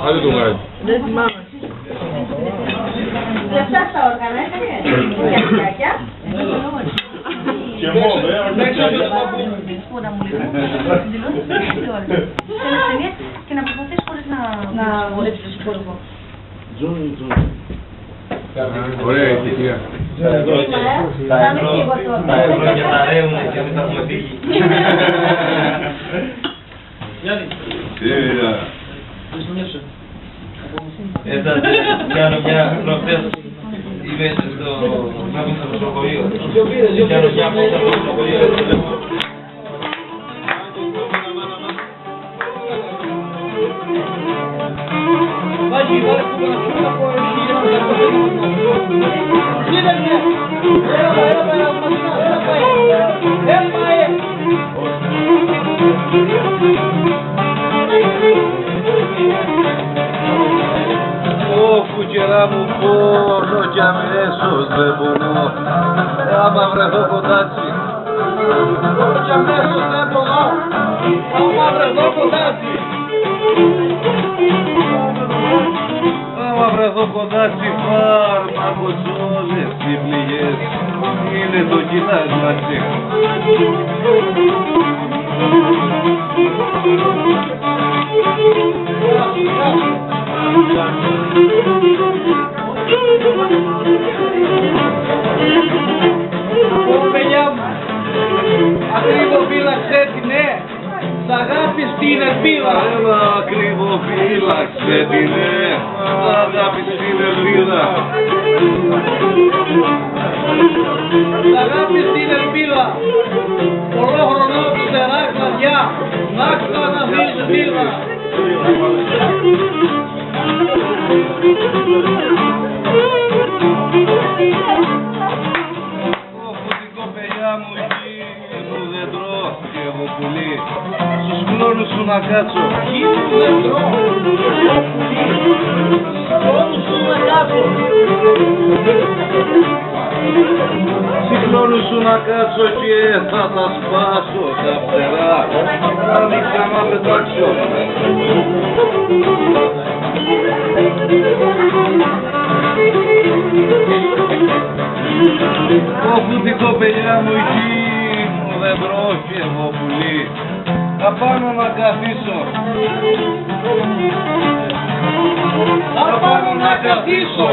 Άντε το βγάζει. Δεν θυμάμαι. Λεφτά στα όργανα, έκανε. Γιαγιά. Και μόνο, Που να μου λείπουν, δηλώσεις και όλες. Θέλεις ταινίες και να προσπαθείς χωρίς να βολέψεις τον κόσμο. Ωραία ησυχία. τα ευρώ και τα ρέουνε και εμείς θα έχουμε φύγει. Έτσι, κάνω μια προχτές, είμαι στο νοσοκομείο. Κάνω μια πόσα στο νοσοκομείο. Κουκερά μου πόνο κι αμέσως δεν μπορώ άμα βρεθώ κοντάτσι. Κι αμέσως δεν μπορώ άμα βρεθώ κοντάτσι. Άμα βρεθώ κοντάτσι φάρμακος όλες οι πληγές είναι το κοιτάσματι. Παιδιά μου, ακριβοφύλαξε την σ' αγάπη στην ελπίδα. Έλα ακριβοφύλαξε την σ' αγάπη στην ελπίδα. Σ' αγάπη στην ελπίδα, ολόχρονο του τερά κλαδιά, άξα να φύγει φύλλα. Όπου την κοπελιά μου γη μου δέντρο και εγώ πουλί στους κλόνους σου να κάτσω. Γη μου δέντρο και εγώ πουλί στους κλόνους σου να κάτσω. Στους κλόνους σου να κάτσω και θα τα σπάσω τα φτερά θα δείξα να πετάξω. Όπου την κοπελιά μου γη μου δέντρο και εγώ πουλί απάνω να καθίσω. Απάνω να καθίσω.